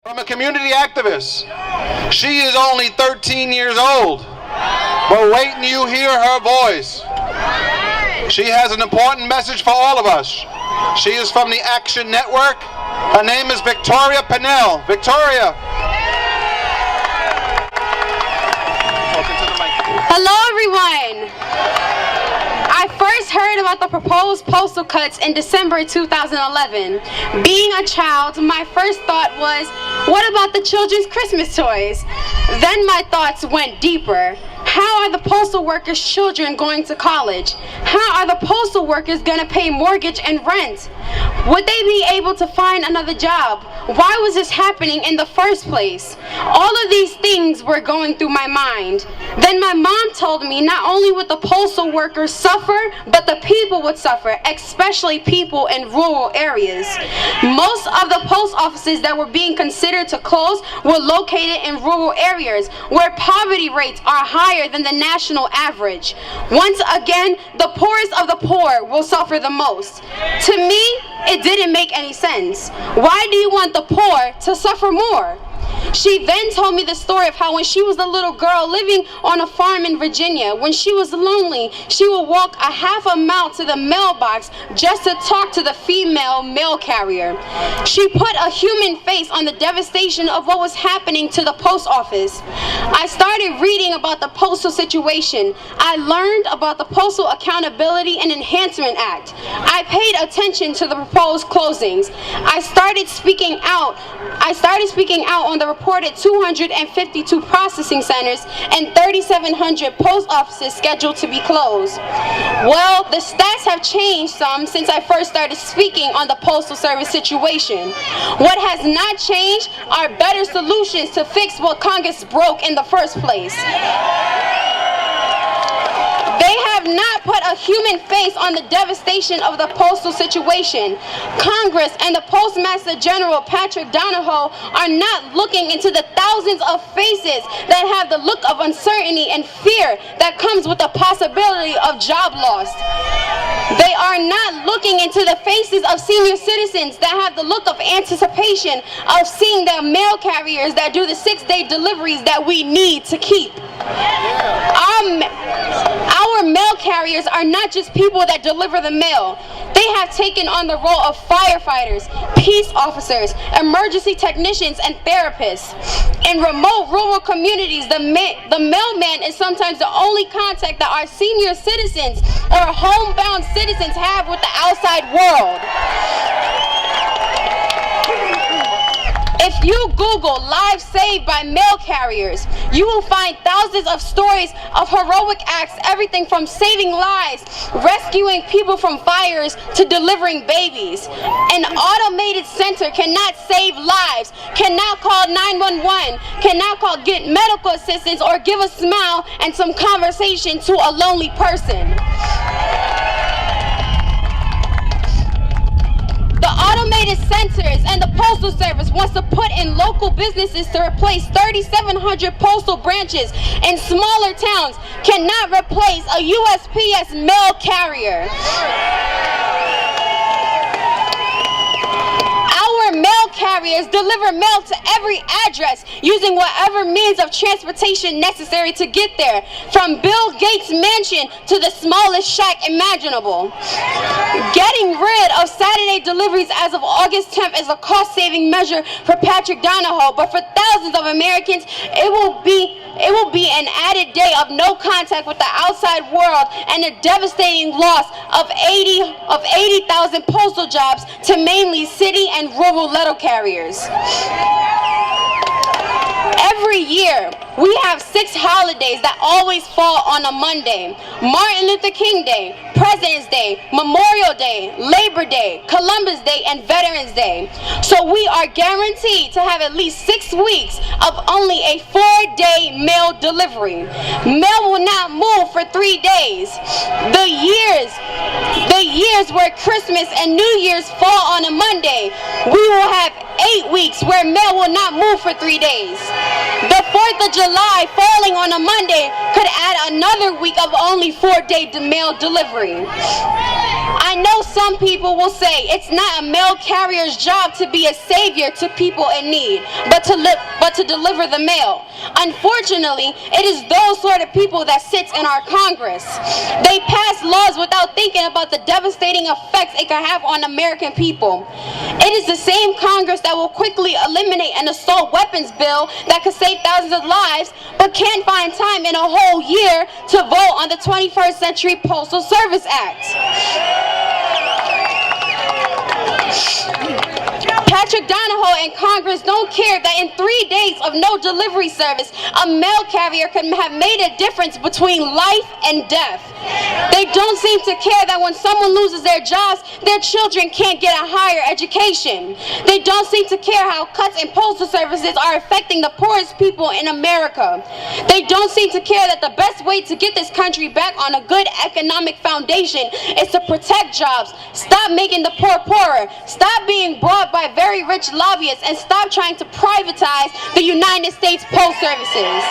from a community activist. She is only 13 years old, but wait till you hear her voice. She has an important message for all of us. She is from the Action Network. Her name is Victoria Pennell. Victoria. Hello everyone. I first heard about the proposed postal cuts in December 2011. Being a child, my first thought was, what about the children's Christmas toys? Then my thoughts went deeper. How are the postal workers' children going to college? How are the postal workers going to pay mortgage and rent? Would they be able to find another job? Why was this happening in the first place? All of these things were going through my mind. Then my mom told me not only would the postal workers suffer, but the people would suffer, especially people in rural areas. Most of the post offices that were being considered to close were located in rural areas where poverty rates are higher than the national average. Once again, the poorest of the poor will suffer the most. To me, it didn't make any sense. Why do you want the poor to suffer more? She then told me the story of how when she was a little girl living on a farm in Virginia, when she was lonely, she would walk a half a mile to the mailbox just to talk to the female mail carrier. She put a human face on the devastation of what was happening to the post office. I started reading about the postal situation. I learned about the Postal Accountability and Enhancement Act. I paid attention to the proposed closings. I started speaking out on the reported 252 processing centers and 3,700 post offices scheduled to be closed. Well, the stats have changed some since I first started speaking on the Postal Service situation. What has not changed are better solutions to fix what Congress broke in the first place. They have not put a human face on the devastation of the postal situation. Congress and the Postmaster General Patrick Donahoe are not looking into the thousands of faces that have the look of uncertainty and fear that comes with the possibility of job loss. They are not looking into the faces of senior citizens that have the look of anticipation of seeing their mail carriers that do the 6-day deliveries that we need to keep. Our mail carriers are not just people that deliver the mail. They have taken on the role of firefighters, peace officers, emergency technicians, and therapists. In remote rural communities, the mailman is sometimes the only contact that our senior citizens or homebound citizens have with the outside world. If you Google lives saved by mail carriers, you will find thousands of stories of heroic acts, everything from saving lives, rescuing people from fires, to delivering babies. An automated center cannot save lives, cannot call 911, cannot get medical assistance or give a smile and some conversation to a lonely person. The automated centers and the Postal Service wants to put in local businesses to replace 3,700 postal branches in smaller towns, cannot replace a USPS mail carrier. Our mail carriers deliver mail to every address using whatever means of transportation necessary to get there, from Bill Gates' mansion to the smallest shack imaginable. Getting rid of Saturday deliveries as of August 10th is a cost-saving measure for Patrick Donahoe, but for thousands of Americans, it will be an added day of no contact with the outside world and a devastating loss of 80,000 postal jobs to mainly city and rural letter carriers. Every year, we have 6 holidays that always fall on a Monday: Martin Luther King Day, President's Day, Memorial Day, Labor Day, Columbus Day, and Veterans Day. So we are guaranteed to have at least 6 weeks of only a 4-day mail delivery. Mail will not move for 3 days. The years where Christmas and New Year's fall on a Monday, we will have 8 weeks where mail will not move for 3 days. The 4th of July falling on a Monday could add another week of only 4-day mail delivery. I know some people will say it's not a mail carrier's job to be a savior to people in need, but to deliver the mail. Unfortunately, it is those sort of people that sits in our Congress. They pass laws without thinking about the devastating effects it can have on American people. It is the same Congress that will quickly eliminate an assault weapons bill that could save thousands of lives, but can't find time in a whole year to vote on the 21st Century Postal Service Act. Patrick Donahoe and Congress don't care that in 3 days of no delivery service, a mail carrier could have made a difference between life and death. They don't seem to care that when someone loses their jobs, their children can't get a higher education. They don't seem to care how cuts in postal services are affecting the poorest people in America. They don't seem to care that the best way to get this country back on a good economic foundation is to protect jobs, stop making the poor poorer, stop being brought by very rich lobbyists, and stop trying to privatize the United States Post Services.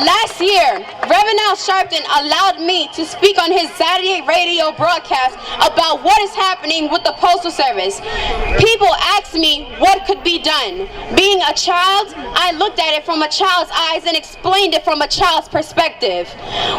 Last year, Reverend Al Sharpton allowed me to speak on his Saturday radio broadcast about what is happening with the Postal Service. People asked me what could be done. Being a child, I looked at it from a child's eyes and explained it from a child's perspective.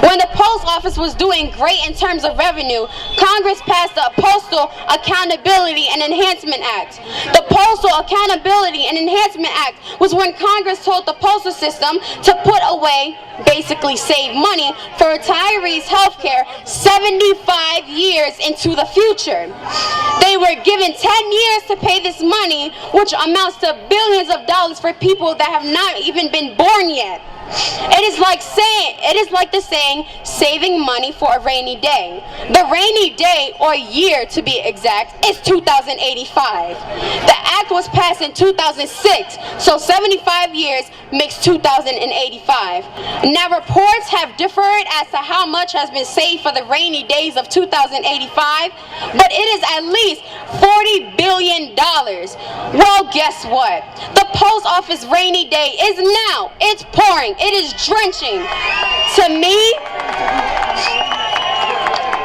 When the Post Office was doing great in terms of revenue, Congress passed the Postal Accountability and Enhancement Act. The Postal Accountability and Enhancement Act was when Congress told the postal system to put away, basically save money for retirees' health care 75 years into the future. They were given 10 years to pay this money, which amounts to billions of dollars for people that have not even been born yet. It is like the saying, saving money for a rainy day. The rainy day, or year to be exact, is 2085. The act was passed in 2006, so 75 years makes 2085. Now reports have differed as to how much has been saved for the rainy days of 2085, but it is at least $40 billion. Well, guess what? The post office rainy day is now. It's pouring. It is drenching.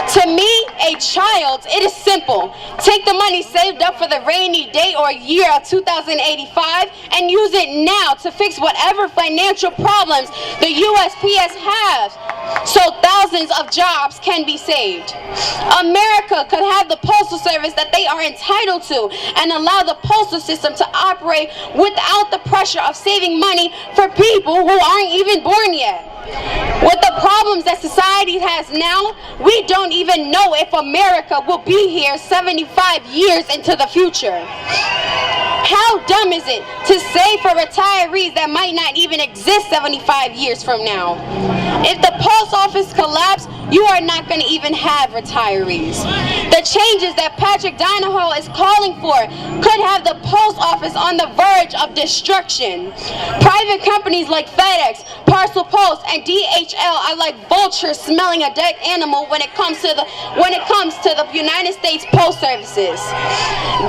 To me, a child, it is simple. Take the money saved up for the rainy day or year of 2085 and use it now to fix whatever financial problems the USPS has, so thousands of jobs can be saved. America could have the postal service that they are entitled to and allow the postal system to operate without the pressure of saving money for people who aren't even born yet. With the problems that society has now, we don't even know if America will be here 75 years into the future. How dumb is it to save for retirees that might not even exist 75 years from now? If the post office collapses, you are not going to even have retirees. The changes that Patrick Donahoe is calling for could have the post office on the verge of destruction. Private companies like FedEx, Parcel Post, and DHL are like vultures smelling a dead animal when it comes to the United States Post Services.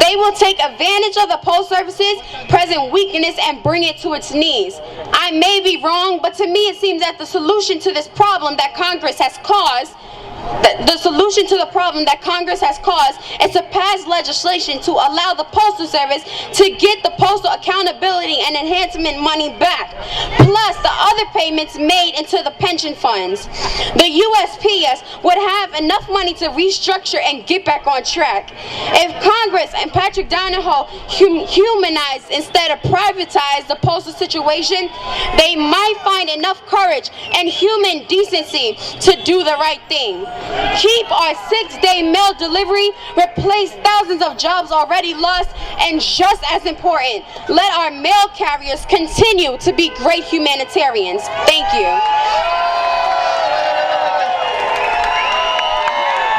They will take advantage of the Post Services' present weakness and bring it to its knees. I may be wrong, but to me it seems that the solution to this problem that Congress has caused is to pass legislation to allow the Postal Service to get the Postal Accountability and Enhancement money back, plus the other payments made into the pension funds. The USPS would have enough money to restructure and get back on track. If Congress and Patrick Donahoe humanize instead of privatize the postal situation, they might find enough courage and human decency to do the right thing. Keep our 6-day mail delivery, replace thousands of jobs already lost, and just as important, let our mail carriers continue to be great humanitarians. Thank you.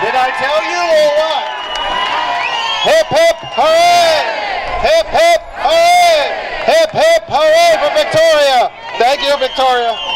Did I tell you or what? Hip hip hooray! Hip hip hooray! Hip hip hooray for Victoria! Thank you, Victoria.